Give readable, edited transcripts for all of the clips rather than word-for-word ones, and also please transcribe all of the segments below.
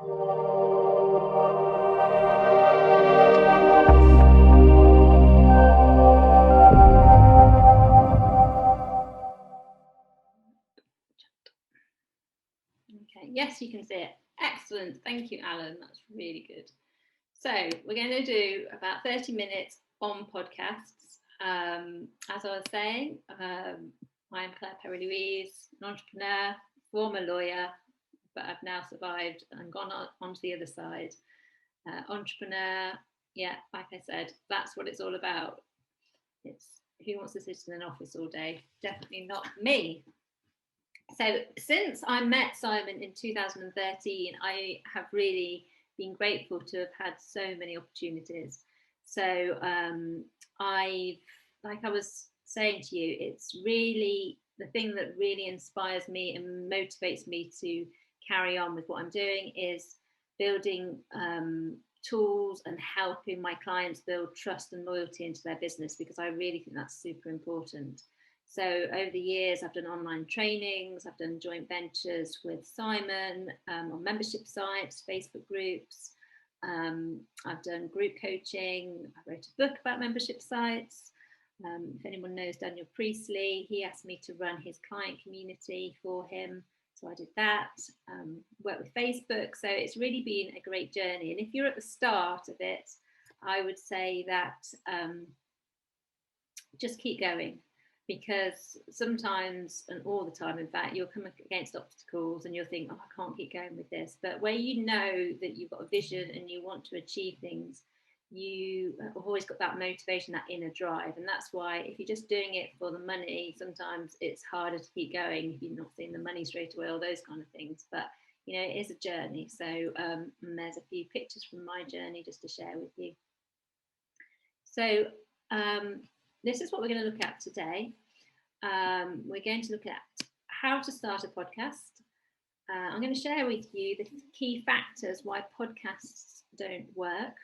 Okay, yes, you can see it. Excellent. Thank you, Alan. That's really good. So we're going to do about 30 minutes on podcasts. As I was saying, I'm Claire Perry-Louise, an entrepreneur, former lawyer, but I've now survived and gone on to the other side. Entrepreneur, yeah, like I said, that's what it's all about. It's who wants to sit in an office all day? Definitely not me. So since I met Simon in 2013, I have really been grateful to have had so many opportunities. So like I was saying to you, it's really the thing that really inspires me and motivates me to carry on with what I'm doing is building tools and helping my clients build trust and loyalty into their business, because I really think that's super important. So over the years, I've done online trainings, I've done joint ventures with Simon on membership sites, Facebook groups. I've done group coaching. I wrote a book about membership sites. If anyone knows Daniel Priestley, he asked me to run his client community for him. So I did that, worked with Facebook. So it's really been a great journey. And if you're at the start of it, I would say that just keep going. Because sometimes, and all the time, in fact, you'll come against obstacles and you'll think, oh, I can't keep going with this. But where you know that you've got a vision and you want to achieve things, you have always got that motivation, that inner drive. And that's why if you're just doing it for the money, sometimes it's harder to keep going if you're not seeing the money straight away, all those kind of things. But, you know, it is a journey. So there's a few pictures from my journey just to share with you. So this is what we're going to look at today. We're going to look at how to start a podcast. I'm going to share with you the key factors why podcasts don't work.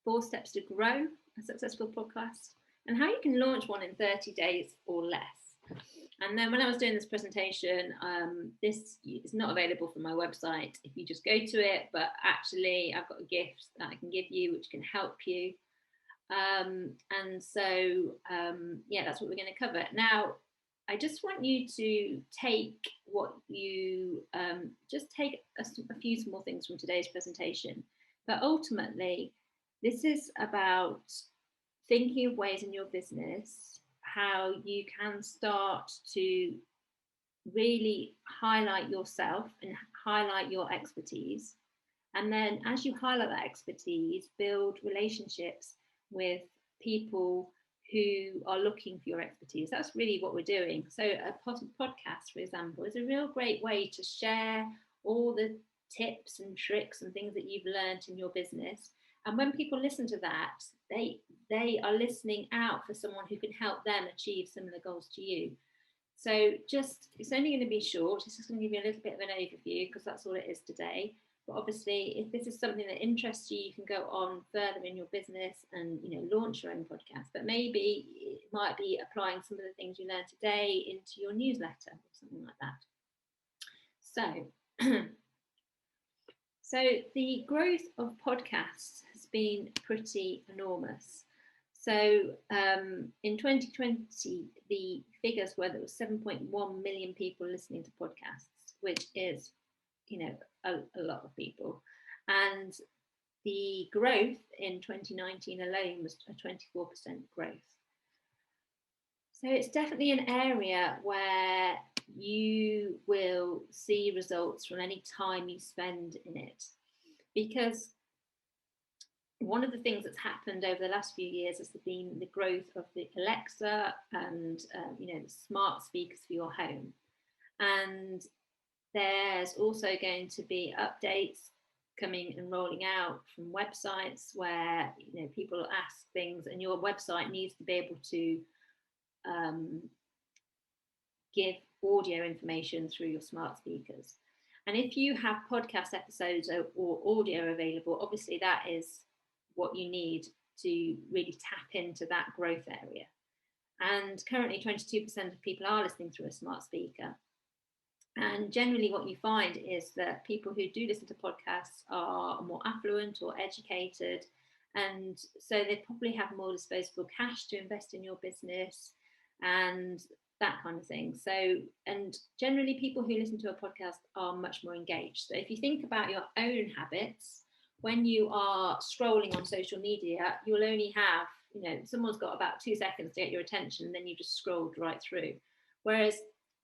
4 steps to grow a successful podcast, and how you can launch one in 30 days or less. And then when I was doing this presentation, this is not available from my website if you just go to it, but actually I've got a gift that I can give you which can help you. And so, yeah, that's what we're going to cover. Now, I just want you to take what you, just take a few small things from today's presentation. But ultimately, this is about thinking of ways in your business how you can start to really highlight yourself and highlight your expertise. And then as you highlight that expertise, build relationships with people who are looking for your expertise. That's really what we're doing. So a podcast, for example, is a real great way to share all the tips and tricks and things that you've learned in your business. And when people listen to that, they are listening out for someone who can help them achieve similar goals to you. So it's only going to be short. It's just going to give you a little bit of an overview because that's all it is today. But obviously, if this is something that interests you, you can go on further in your business and, you know, launch your own podcast. But maybe it might be applying some of the things you learned today into your newsletter or something like that. So the growth of podcasts has been pretty enormous. So in 2020, the figures were there was 7.1 million people listening to podcasts, which is, you know, a lot of people. And the growth in 2019 alone was a 24% growth. So it's definitely an area where you will see results from any time you spend in it. Because one of the things that's happened over the last few years has been the growth of the Alexa and you know, the smart speakers for your home. And there's also going to be updates coming and rolling out from websites where, you know, people ask things and your website needs to be able to give audio information through your smart speakers. And if you have podcast episodes or audio available, obviously that is what you need to really tap into that growth area. And currently 22% of people are listening through a smart speaker. And generally what you find is that people who do listen to podcasts are more affluent or educated, and so they probably have more disposable cash to invest in your business and that kind of thing. So, and generally people who listen to a podcast are much more engaged. So if you think about your own habits, when you are scrolling on social media, you'll only have, someone's got about 2 seconds to get your attention, and then you just scrolled right through. Whereas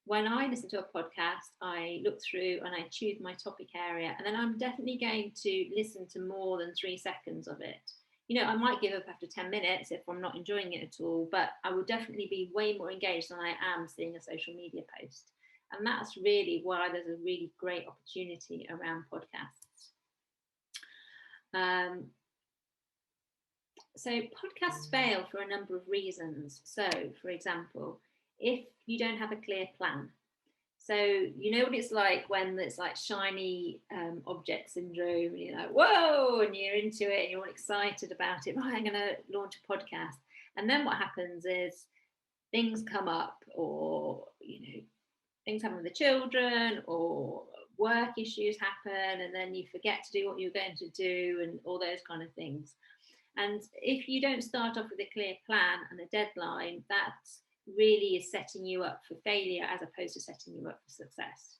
when I listen to a podcast, I look through and I choose my topic area, and then I'm definitely going to listen to more than 3 seconds of it. I might give up after 10 minutes if I'm not enjoying it at all, but I will definitely be way more engaged than I am seeing a social media post. And that's really why there's a really great opportunity around podcasts. So podcasts fail for a number of reasons. So, for example, if you don't have a clear plan. So you know what it's like when it's like shiny object syndrome, and you're like, whoa, and you're into it and you're all excited about it. Right, I'm going to launch a podcast. And then what happens is things come up, or, things happen with the children, or work issues happen, and then you forget to do what you're going to do and all those kind of things. And if you don't start off with a clear plan and a deadline, that really is setting you up for failure as opposed to setting you up for success.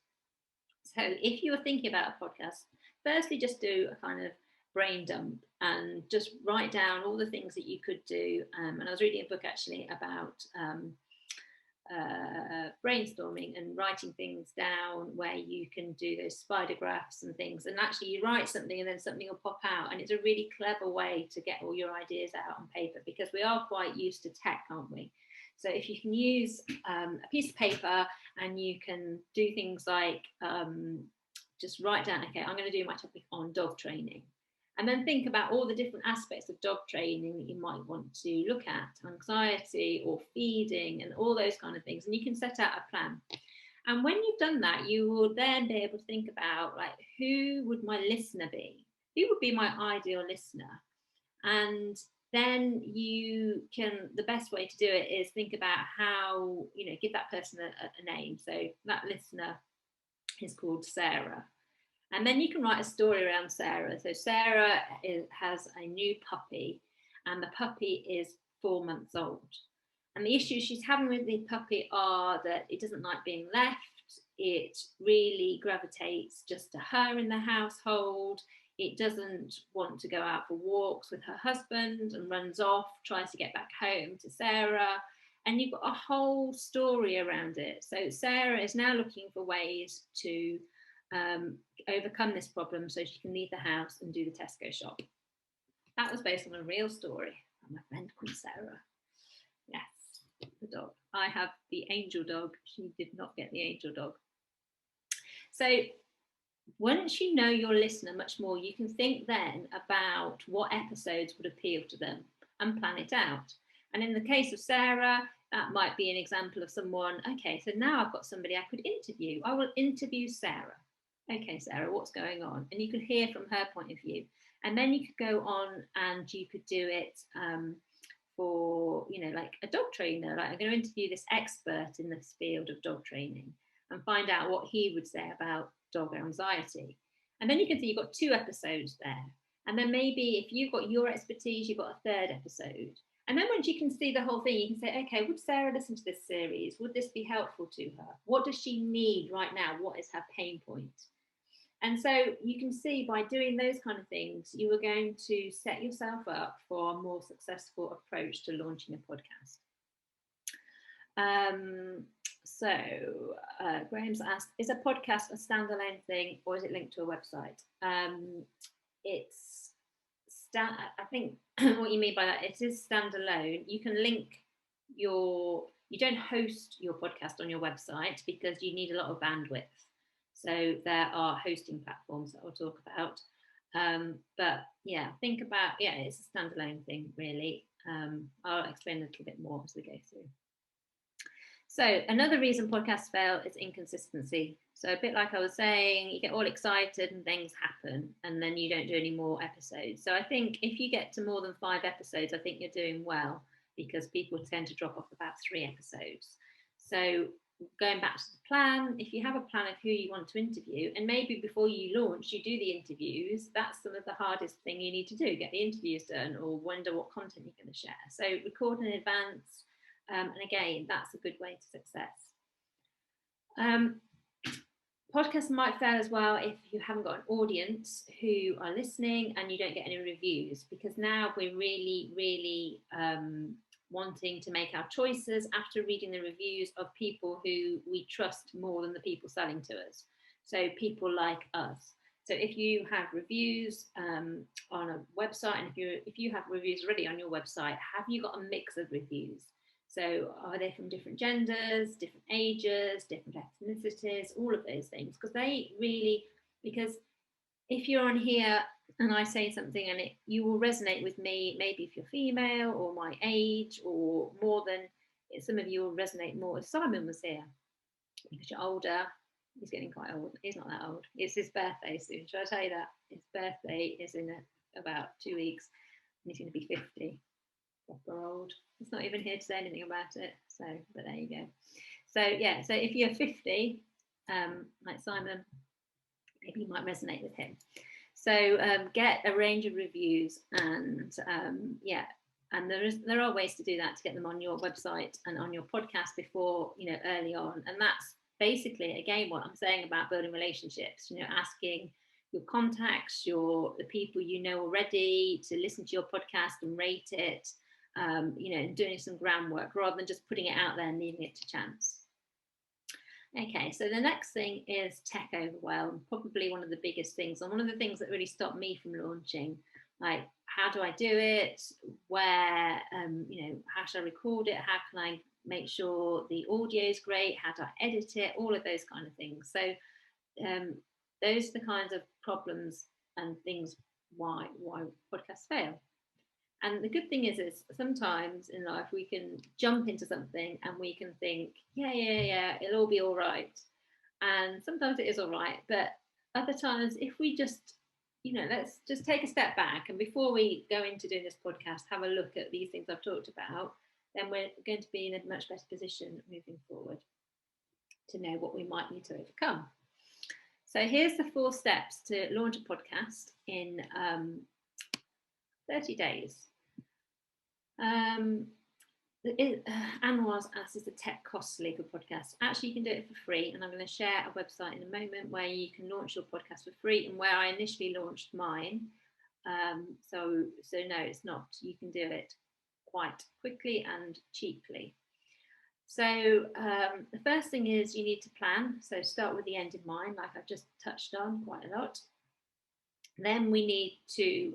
So if you're thinking about a podcast, firstly, just do a kind of brain dump and just write down all the things that you could do. And I was reading a book actually about brainstorming and writing things down, where you can do those spider graphs and things, and actually you write something and then something will pop out, and it's a really clever way to get all your ideas out on paper, because we are quite used to tech, aren't we? So if you can use a piece of paper and you can do things like just write down, okay, I'm going to do my topic on dog training. And then think about all the different aspects of dog training that you might want to look at, anxiety or feeding and all those kind of things. And you can set out a plan. And when you've done that, you will then be able to think about, like, who would my listener be? Who would be my ideal listener? And then you can, the best way to do it is think about how, give that person a name. So that listener is called Sarah. And then you can write a story around Sarah. So Sarah has a new puppy, and the puppy is 4 months old. And the issues she's having with the puppy are that it doesn't like being left. It really gravitates just to her in the household. It doesn't want to go out for walks with her husband and runs off, tries to get back home to Sarah. And you've got a whole story around it. So Sarah is now looking for ways to overcome this problem so she can leave the house and do the Tesco shop. That was based on a real story. I'm a friend called Sarah. Yes, the dog. I have the angel dog. She did not get the angel dog. So once you know your listener much more, you can think then about what episodes would appeal to them and plan it out. And in the case of Sarah, that might be an example of someone, okay, so now I've got somebody I could interview. I will interview Sarah. Okay, Sarah, what's going on? And you could hear from her point of view. And then you could go on and you could do it for, like a dog trainer. Like, I'm going to interview this expert in this field of dog training and find out what he would say about dog anxiety. And then you can see you've got 2 episodes there. And then maybe if you've got your expertise, you've got a 3rd episode. And then once you can see the whole thing, you can say, okay, would Sarah listen to this series? Would this be helpful to her? What does she need right now? What is her pain point? And so you can see by doing those kind of things, you are going to set yourself up for a more successful approach to launching a podcast. Graham's asked, is a podcast a standalone thing, or is it linked to a website? I think what you mean by that, it is standalone. You can link you don't host your podcast on your website because you need a lot of bandwidth. So there are hosting platforms that I'll talk about. But yeah, think about, it's a standalone thing, really. I'll explain a little bit more as we go through. So another reason podcasts fail is inconsistency. So a bit like I was saying, you get all excited and things happen, and then you don't do any more episodes. So I think if you get to more than 5 episodes, I think you're doing well, because people tend to drop off about 3 episodes. So going back to the plan, if you have a plan of who you want to interview, and maybe before you launch, you do the interviews, that's some of the hardest thing you need to do, get the interviews done, or wonder what content you're going to share. So record in advance, and again, that's a good way to success. Podcasts might fail as well if you haven't got an audience who are listening and you don't get any reviews, because now we're really wanting to make our choices after reading the reviews of people who we trust more than the people selling to us. So people like us. So if you have reviews on a website, and if you have reviews already on your website, have you got a mix of reviews? So are they from different genders, different ages, different ethnicities, all of those things? Because if you're on here and I say something and you will resonate with me, maybe if you're female or my age, or more than, some of you will resonate more if Simon was here, because you're older. He's getting quite old. He's not that old. It's his birthday soon. Should I tell you that? His birthday is in about 2 weeks, and he's going to be 50. Proper old. He's not even here to say anything about it. So, but there you go. So yeah, so if you're 50, like Simon, maybe you might resonate with him. So get a range of reviews, and and there are ways to do that, to get them on your website and on your podcast before, early on. And that's basically, again, what I'm saying about building relationships, asking your contacts, the people you know already, to listen to your podcast and rate it, doing some groundwork rather than just putting it out there and leaving it to chance. Okay, so the next thing is tech overwhelm, probably one of the biggest things, and one of the things that really stopped me from launching. Like, how do I do it? Where, how should I record it? How can I make sure the audio is great? How do I edit it? All of those kind of things. So those are the kinds of problems and things why podcasts fail. And the good thing is sometimes in life we can jump into something and we can think, yeah, it'll all be all right. And sometimes it is all right. But other times, if we just, let's just take a step back, and before we go into doing this podcast, have a look at these things I've talked about, then we're going to be in a much better position moving forward to know what we might need to overcome. So here's the 4 steps to launch a podcast in 30 days. Anne was asked, is the tech costly for podcasts? Actually, you can do it for free, and I'm going to share a website in a moment where you can launch your podcast for free, and where I initially launched mine. So no, it's not. You can do it quite quickly and cheaply. So the first thing is you need to plan. So start with the end in mind, like I've just touched on quite a lot. Then we need to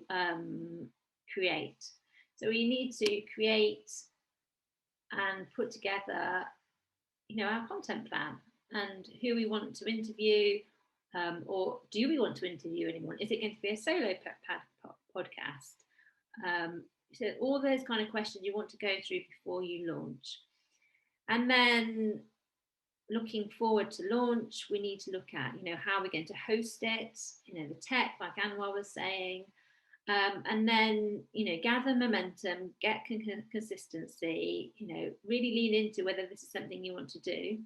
create. So we need to create and put together, our content plan and who we want to interview, or do we want to interview anyone? Is it going to be a solo podcast? So all those kind of questions you want to go through before you launch. And then looking forward to launch, we need to look at, how we're going to host it, the tech, like Anwar was saying. And then, gather momentum, get consistency, really lean into whether this is something you want to do.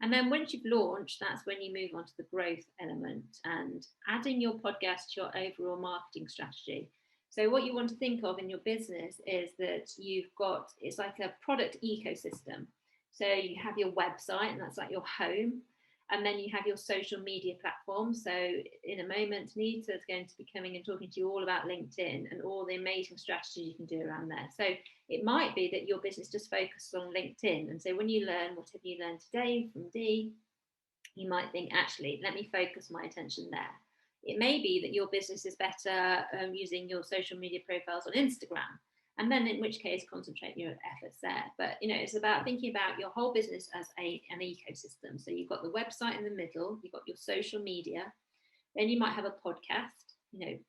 And then once you've launched, that's when you move on to the growth element and adding your podcast to your overall marketing strategy. So what you want to think of in your business is that it's like a product ecosystem. So you have your website, and that's like your home. And then you have your social media platforms. So in a moment, Nita is going to be coming and talking to you all about LinkedIn and all the amazing strategies you can do around there. So it might be that your business just focuses on LinkedIn. And so when you learn whatever you learned today from Dee, you might think, actually, let me focus my attention there. It may be that your business is better using your social media profiles on Instagram. And then in which case, concentrate your efforts there. But, it's about thinking about your whole business as an ecosystem. So you've got the website in the middle, you've got your social media, then you might have a podcast.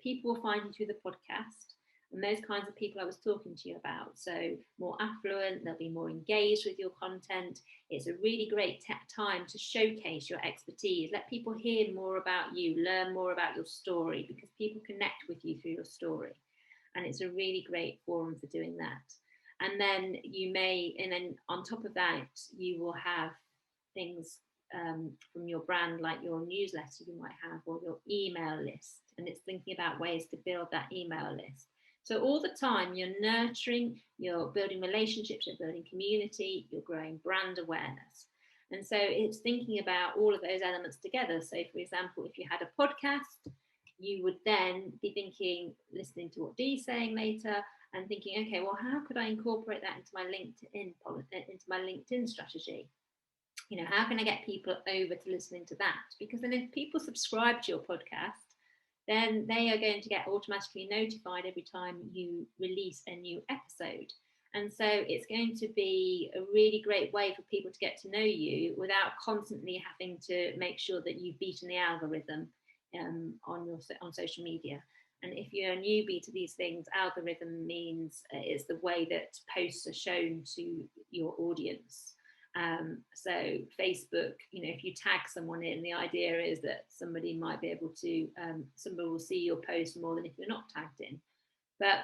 People will find you through the podcast, and those kinds of people I was talking to you about. So more affluent, they'll be more engaged with your content. It's a really great time to showcase your expertise. Let people hear more about you, learn more about your story, because people connect with you through your story. And it's a really great forum for doing that. And then on top of that, you will have things from your brand, like your newsletter you might have, or your email list, and it's thinking about ways to build that email list. So all the time you're nurturing, you're building relationships, you're building community, you're growing brand awareness. And so it's thinking about all of those elements together. So for example, if you had a podcast, you would then be thinking, listening to what Dee's saying later, and thinking, okay, well, how could I incorporate that into my LinkedIn strategy? You know, how can I get people over to listening to that? Because then if people subscribe to your podcast, then they are going to get automatically notified every time you release a new episode. And so it's going to be a really great way for people to get to know you without constantly having to make sure that you've beaten the algorithm on social media. And if you're a newbie to these things, algorithm means it's the way that posts are shown to your audience. So Facebook, you know, if you tag someone in, the idea is that somebody might be able to, somebody will see your post more than if you're not tagged in. But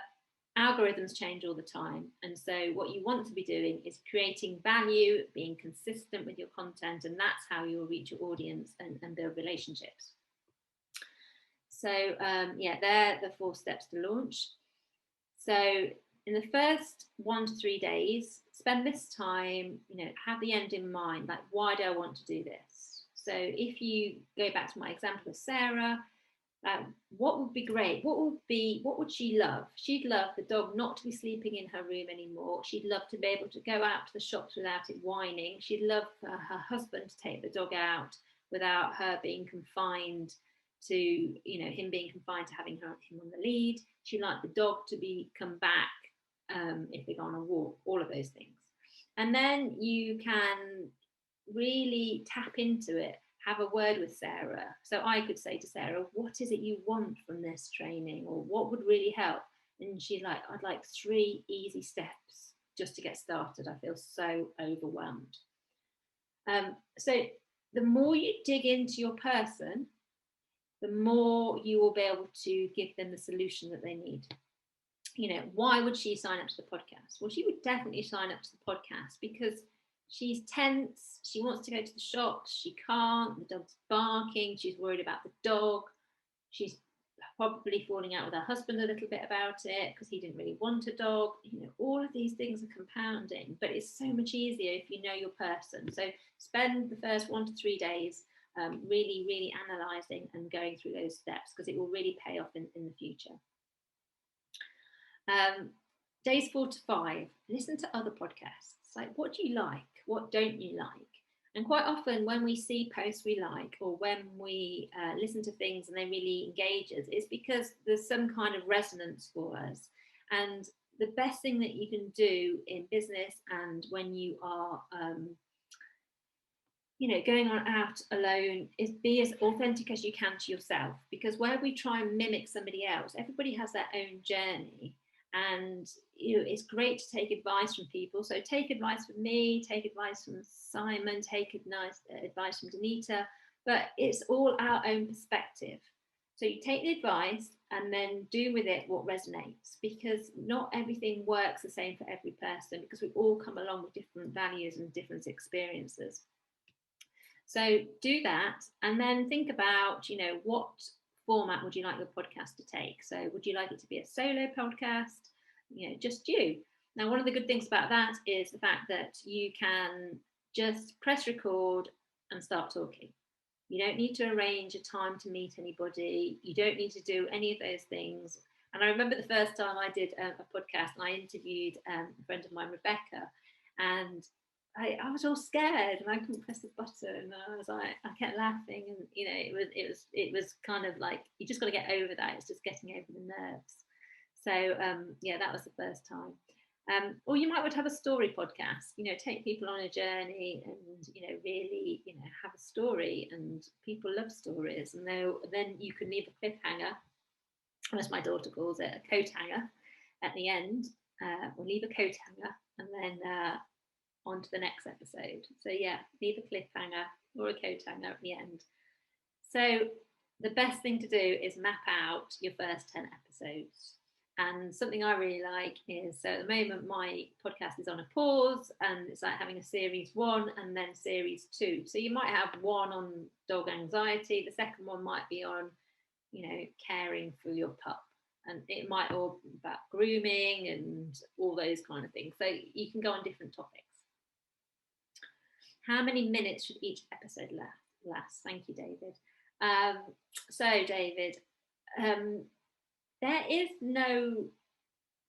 algorithms change all the time. And so what you want to be doing is creating value, being consistent with your content, and that's how you'll reach your audience and build relationships. So yeah, they're the 4 steps to launch. So in the first 1 to 3 days, spend this time, you know, have the end in mind, like, why do I want to do this? So if you go back to my example of Sarah, what would be great? What would she love? She'd love the dog not to be sleeping in her room anymore. She'd love to be able to go out to the shops without it whining. She'd love for her husband to take the dog out without her being confined to, you know, him being confined to having him on the lead. She'd like the dog to come back if they go on a walk, all of those things. And then you can really tap into it, have a word with Sarah. So I could say to Sarah, what is it you want from this training, or what would really help? And she's like, I'd like 3 easy steps just to get started. I feel so overwhelmed. So the more you dig into your person, the more you will be able to give them the solution that they need. You know, why would she sign up to the podcast? Well, she would definitely sign up to the podcast because she's tense, she wants to go to the shops, she can't, the dog's barking, she's worried about the dog, she's probably falling out with her husband a little bit about it because he didn't really want a dog. You know, all of these things are compounding, but it's so much easier if you know your person. So spend the first 1 to 3 days really analysing and going through those steps, because it will really pay off in the future. Days 4 to 5, listen to other podcasts. Like, what do you like? What don't you like? And quite often when we see posts we like, or when we listen to things and they really engage us, it's because there's some kind of resonance for us. And the best thing that you can do in business, and when you are you know, going on out alone, is be as authentic as you can to yourself. Because where we try and mimic somebody else, everybody has their own journey. And you know, it's great to take advice from people. So take advice from me, take advice from Simon, take advice from Danita, but it's all our own perspective. So you take the advice and then do with it what resonates, because not everything works the same for every person, because we all come along with different values and different experiences. So do that, and then think about, you know, what format would you like your podcast to take? So would you like it to be a solo podcast, you know, just you? Now, one of the good things about that is the fact that you can just press record and start talking. You don't need to arrange a time to meet anybody. You don't need to do any of those things. And I remember the first time I did a podcast, and I interviewed a friend of mine, Rebecca, and I was all scared and I couldn't press the button. I was like, I kept laughing, and you know, it was kind of like, you just got to get over that. It's just getting over the nerves. So yeah, that was the first time. Or you might want to have a story podcast. You know, take people on a journey, and you know, really, you know, have a story. And people love stories, and then you can leave a cliffhanger, or as my daughter calls it, a coat hanger at the end. Or leave a coat hanger, and then on to the next episode. So yeah, leave a cliffhanger or a coat hanger at the end. So the best thing to do is map out your first 10 episodes. And something I really like is, so at the moment my podcast is on a pause, and it's like having a series 1 and then series 2. So you might have one on dog anxiety, the second one might be on, caring for your pup, and it might all be about grooming and all those kind of things. So you can go on different topics. How many minutes should each episode last? Thank you, David. So David, there is no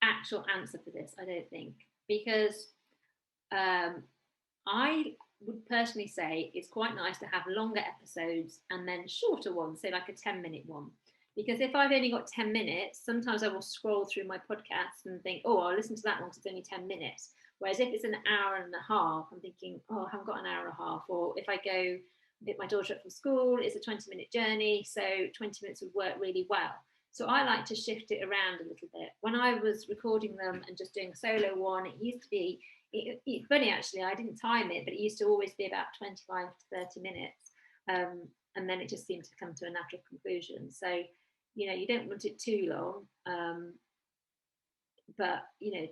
actual answer for this, I don't think, because I would personally say it's quite nice to have longer episodes and then shorter ones, say like a 10-minute one. Because if I've only got 10 minutes, sometimes I will scroll through my podcast and think, oh, I'll listen to that one because it's only 10 minutes. Whereas if it's an hour and a half, I'm thinking, oh, I haven't got an hour and a half. Or if I go pick my daughter up from school, it's a 20-minute journey, so 20 minutes would work really well. So I like to shift it around a little bit. When I was recording them and just doing a solo one, it used to be, it's funny actually, I didn't time it, but it used to always be about 25 to 30 minutes. And then it just seemed to come to a natural conclusion. So, you don't want it too long, but,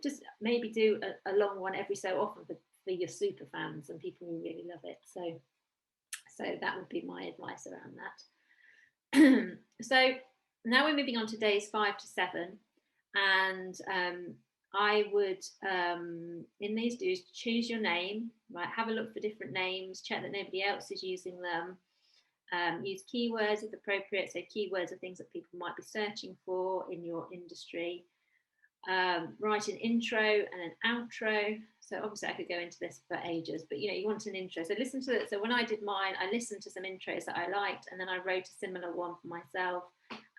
just maybe do a long one every so often for your super fans and people who really love it. So that would be my advice around that. So now we're moving on to days 5 to 7. And I would, in these days, choose your name, right? Have a look for different names, check that nobody else is using them. Use keywords if appropriate. So keywords are things that people might be searching for in your industry. Write an intro and an outro. So obviously I could go into this for ages, but you want an intro. So listen to it. So when I did mine, I listened to some intros that I liked, and then I wrote a similar one for myself.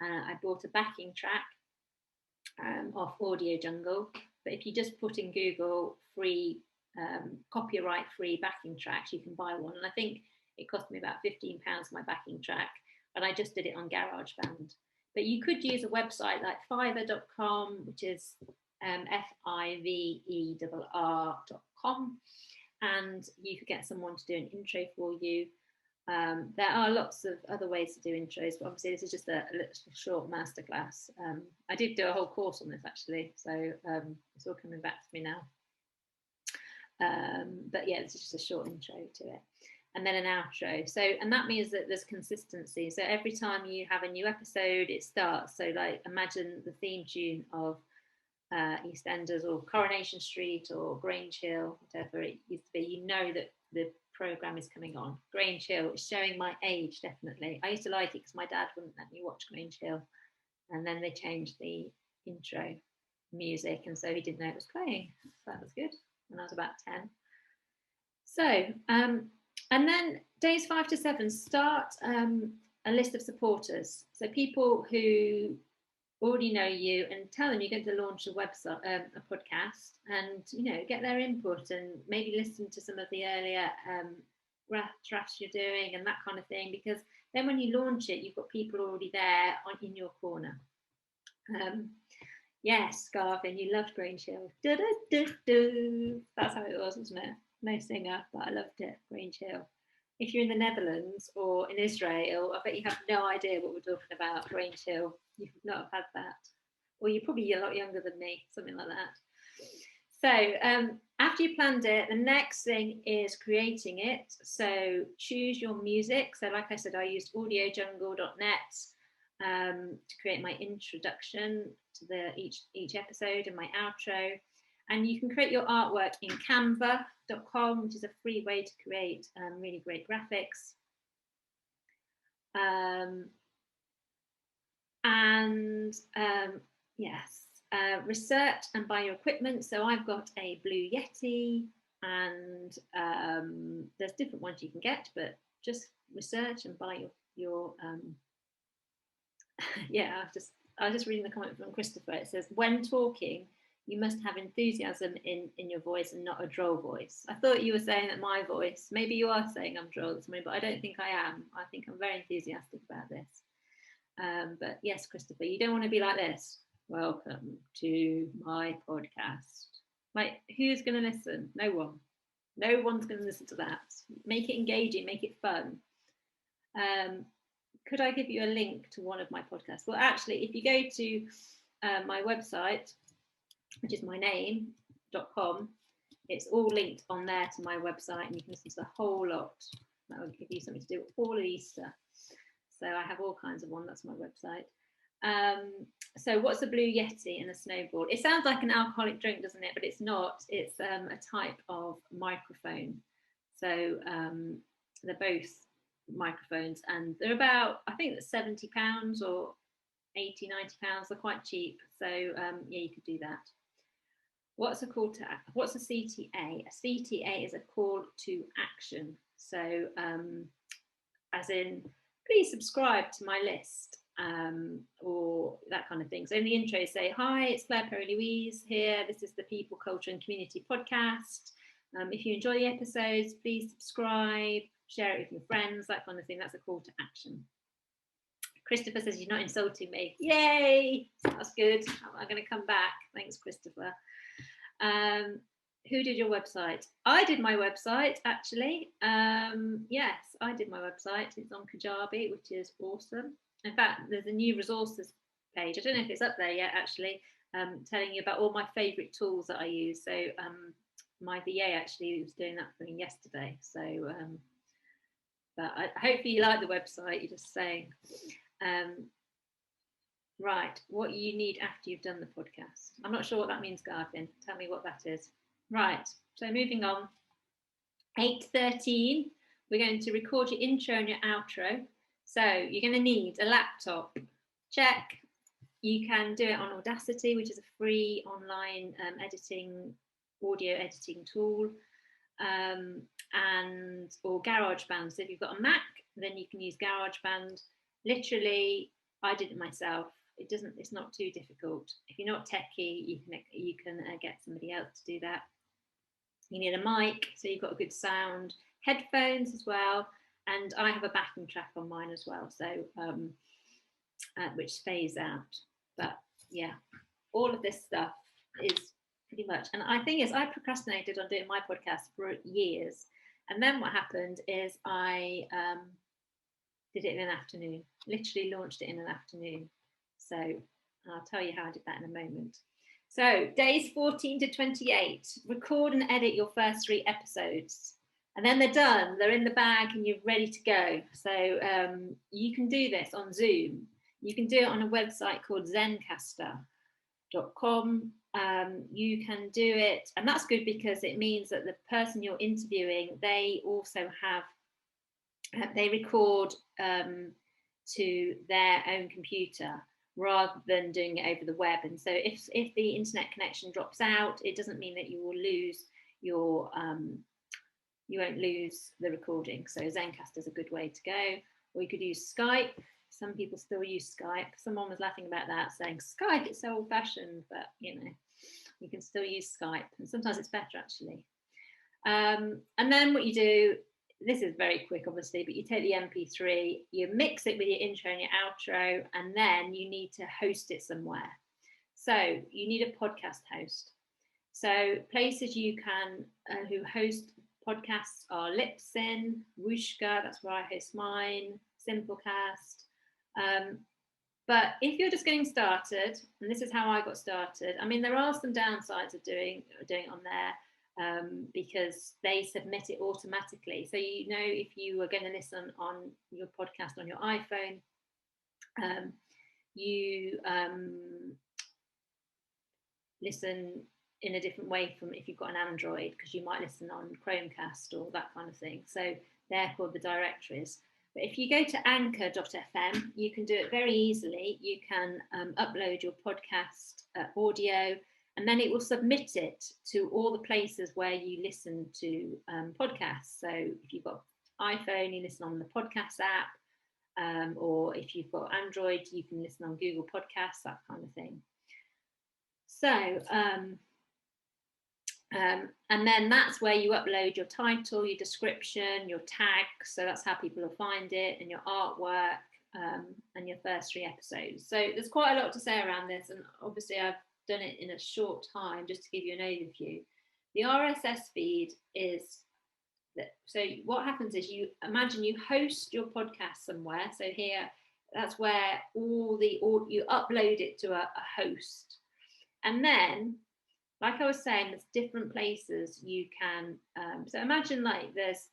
I bought a backing track off Audio Jungle. But if you just put in Google free, copyright free backing tracks, you can buy one. And I think it cost me about £15 my backing track, but I just did it on GarageBand. But you could use a website like fiverr.com, which is fiverr.com, and you could get someone to do an intro for you. There are lots of other ways to do intros, but obviously this is just a little short masterclass. I did do a whole course on this actually, so it's all coming back to me now. But yeah, this is just a short intro to it. And then an outro. So, and that means that there's consistency. So every time you have a new episode, it starts. So like imagine the theme tune of EastEnders or Coronation Street or Grange Hill, whatever it used to be, that the programme is coming on. Grange Hill is showing my age, definitely. I used to like it because my dad wouldn't let me watch Grange Hill. And then they changed the intro music, and so he didn't know it was playing. So that was good when I was about 10. So, and then days 5 to 7, start a list of supporters. So people who already know you, and tell them you're going to launch a website, a podcast, and get their input and maybe listen to some of the earlier drafts you're doing and that kind of thing, because then when you launch it, you've got people already there in your corner. Yes, Garvin, you loved Grange Hill. That's how it was, wasn't it? No singer, but I loved it. Grange Hill. If you're in the Netherlands or in Israel, I bet you have no idea what we're talking about. Grange Hill, you would not have had that, or you're probably a lot younger than me, something like that. So after you planned it, the next thing is creating it. So choose your music. So like I said, I used audiojungle.net to create my introduction to each episode and my outro. And you can create your artwork in canva.com, which is a free way to create really great graphics. Yes, research and buy your equipment. So I've got a Blue Yeti, and there's different ones you can get, but just research and buy your yeah, I was just reading the comment from Christopher. It says, when talking, you must have enthusiasm in your voice and not a droll voice. I thought you were saying that my voice, maybe you are saying I'm droll this morning, but I don't think I am. I think I'm very enthusiastic about this. But yes, Christopher, you don't want to be like this. Welcome to my podcast. Like, who's going to listen? No one. No one's going to listen to that. Make it engaging, make it fun. Could I give you a link to one of my podcasts? Well, actually, if you go to my website, which is my name.com, it's all linked on there to my website, and you can listen to the whole lot. That will give you something to do all of Easter. So I have all kinds of one. That's my website. So what's a Blue Yeti and a snowball? It sounds like an alcoholic drink, doesn't it? But it's not. It's a type of microphone. So they're both microphones, and they're about, I think that's £70 or £80, £90. They're quite cheap. So yeah, you could do that. What's a call to? What's a CTA? A CTA is a call to action. So as in, please subscribe to my list, or that kind of thing. So in the intro, say, hi, it's Claire Perry-Louise here. This is the People, Culture and Community podcast. If you enjoy the episodes, please subscribe, share it with your friends, that kind of thing. That's a call to action. Christopher says you're not insulting me. Yay! That's good. I'm going to come back. Thanks, Christopher. Who did your website? I did my website, actually. Yes, I did my website. It's on Kajabi, which is awesome. In fact, there's a new resources page. I don't know if it's up there yet, actually, telling you about all my favourite tools that I use. So my VA actually was doing that for me yesterday. So, but hopefully you like the website. You're just saying. Right, what you need after you've done the podcast. I'm not sure what that means, Garvin. Tell me what that is. Right, so moving on. 8:13, we're going to record your intro and your outro. So you're going to need a laptop. Check. You can do it on Audacity, which is a free online audio editing tool, or GarageBand. So if you've got a Mac, then you can use GarageBand. Literally, I did it myself. It's not too difficult. If you're not techie, you can get somebody else to do that. You need a mic, so you've got a good sound, headphones as well, and I have a backing track on mine as well, so which fades out. But yeah, all of this stuff is pretty much, and I think I procrastinated on doing my podcast for years, and then what happened is I did it in an afternoon, literally launched it in an afternoon. So I'll tell you how I did that in a moment. So days 14 to 28, record and edit your first 3 episodes. And then they're done, they're in the bag and you're ready to go. So you can do this on Zoom. You can do it on a website called zencaster.com. You can do it, and that's good because it means that the person you're interviewing, they also have, they record to their own computer, rather than doing it over the web. And so if the internet connection drops out, it doesn't mean that you will lose your, you won't lose the recording. So Zencastr is a good way to go. Or you could use Skype. Some people still use Skype. Someone was laughing about that, saying Skype, it's so old fashioned, but you know, you can still use Skype. And sometimes it's better actually. And then what you do, this is very quick, obviously, but you take the MP3, you mix it with your intro and your outro, and then you need to host it somewhere. So you need a podcast host. So places you can, who host podcasts are Lipsyn, Wooshka, that's where I host mine, Simplecast. But if you're just getting started, and this is how I got started, I mean, there are some downsides of doing it on there. Because they submit it automatically. So you know, if you are going to listen on your podcast on your iPhone, you listen in a different way from if you've got an Android, because you might listen on Chromecast or that kind of thing. So they're called the directories. But if you go to anchor.fm, you can do it very easily. You can upload your podcast audio, and then it will submit it to all the places where you listen to podcasts. So if you've got iPhone, you listen on the podcast app, or if you've got Android, you can listen on Google Podcasts, that kind of thing. So, and then that's where you upload your title, your description, your tag. So that's how people will find it, and your artwork, and your first 3 episodes. So there's quite a lot to say around this, and obviously I've done it in a short time just to give you an overview. The RSS feed is that, so what happens is, you imagine you host your podcast somewhere. So here That's where all you upload it to a host. And then, like I was saying, there's different places you can, so imagine like there's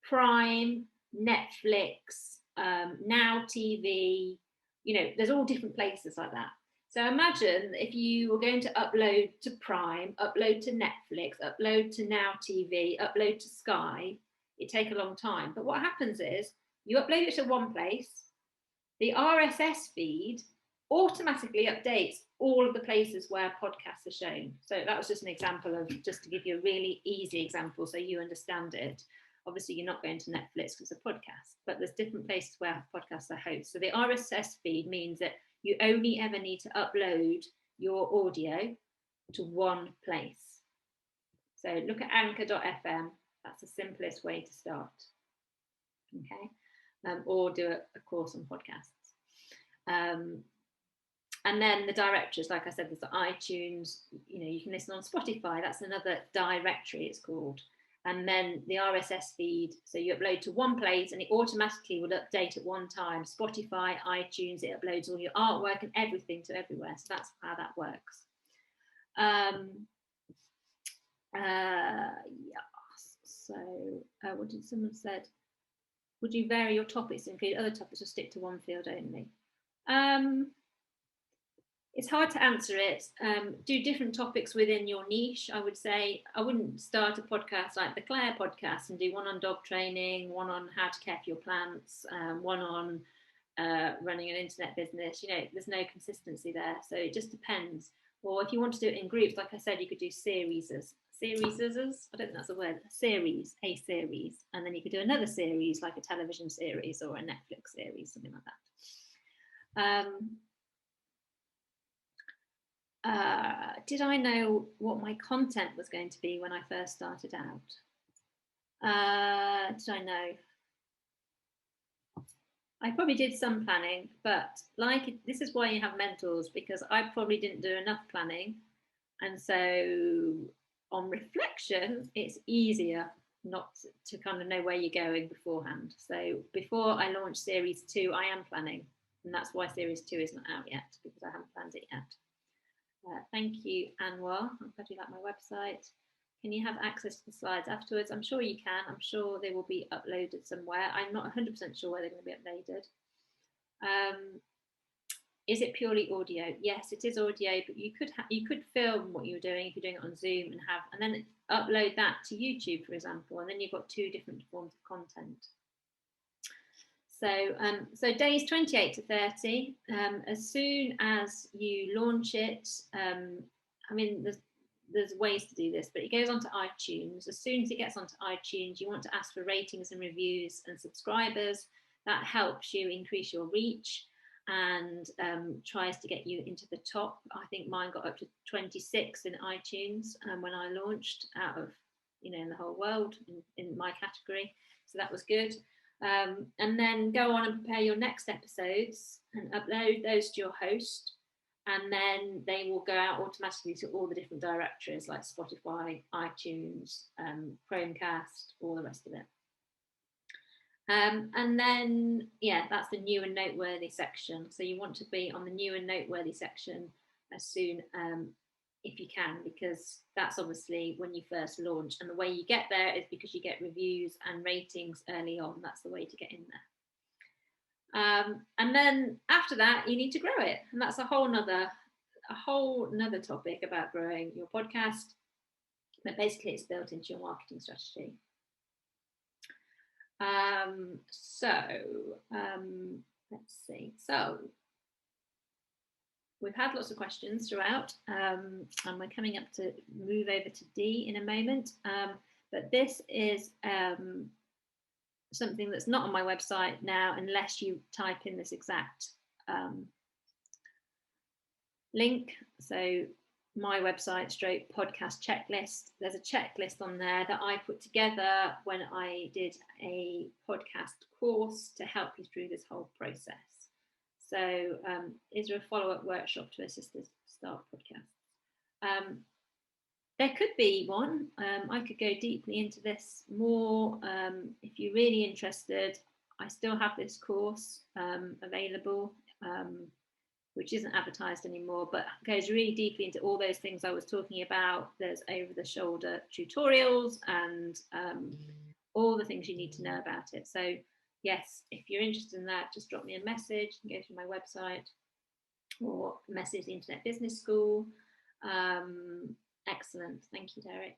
Prime, Netflix, Now TV, there's all different places like that. So imagine if you were going to upload to Prime, upload to Netflix, upload to Now TV, upload to Sky, it'd take a long time. But what happens is you upload it to one place, the RSS feed automatically updates all of the places where podcasts are shown. So that was just an example of, just to give you a really easy example so you understand it. Obviously, you're not going to Netflix because it's a podcast, but there's different places where podcasts are hosted. So the RSS feed means that you only ever need to upload your audio to one place. So look at anchor.fm. That's the simplest way to start. Okay. Or do a course on podcasts. And then the directories, like I said, there's the iTunes, you can listen on Spotify. That's another directory, it's called. And then the RSS feed. So you upload to one place and it automatically will update at one time. Spotify, iTunes, it uploads all your artwork and everything to everywhere. So that's how that works. So what did someone said? Would you vary your topics to include other topics or stick to one field only? It's hard to answer it. Do different topics within your niche, I would say. I wouldn't start a podcast like the Claire podcast and do one on dog training, one on how to care for your plants, one on running an internet business. There's no consistency there. So it just depends. Or if you want to do it in groups, like I said, you could do series. I don't think that's a word. A series. And then you could do another series, like a television series or a Netflix series, something like that. Did I know what my content was going to be when I first started out? Did I know? I probably did some planning, but this is why you have mentors, because I probably didn't do enough planning. And so on reflection, it's easier not to kind of know where you're going beforehand. So before I launch series 2, I am planning. And that's why series 2 is not out yet, because I haven't planned it yet. Thank you, Anwar. I'm glad you like my website. Can you have access to the slides afterwards? I'm sure you can. I'm sure they will be uploaded somewhere. I'm not 100% sure where they're going to be uploaded. Is it purely audio? Yes, it is audio, but you could film what you're doing if you're doing it on Zoom and then upload that to YouTube, for example, and then you've got 2 different forms of content. So days 28 to 30, as soon as you launch it, there's ways to do this, but it goes onto iTunes. As soon as it gets onto iTunes, you want to ask for ratings and reviews and subscribers. That helps you increase your reach and tries to get you into the top. I think mine got up to 26 in iTunes when I launched, out of, in the whole world in my category. So that was good. And then go on and prepare your next episodes and upload those to your host. And then they will go out automatically to all the different directories like Spotify, iTunes, Chromecast, all the rest of it. And then, that's the new and noteworthy section. So you want to be on the new and noteworthy section as soon if you can, because that's obviously when you first launch. And the way you get there is because you get reviews and ratings early on. That's the way to get in there. And then after that, you need to grow it. And that's a whole nother topic about growing your podcast. But basically, it's built into your marketing strategy. Let's see. So we've had lots of questions throughout, and we're coming up to move over to D in a moment. But this is something that's not on my website now, unless you type in this exact link. So my website / podcast checklist. There's a checklist on there that I put together when I did a podcast course to help you through this whole process. So is there a follow-up workshop to assist us start podcasts? There could be one. I could go deeply into this more. If you're really interested, I still have this course available, which isn't advertised anymore, but goes really deeply into all those things I was talking about. There's over-the-shoulder tutorials and all the things you need to know about it. So yes, if you're interested in that, just drop me a message and go through my website or message the Internet Business School. Excellent. Thank you, Derek.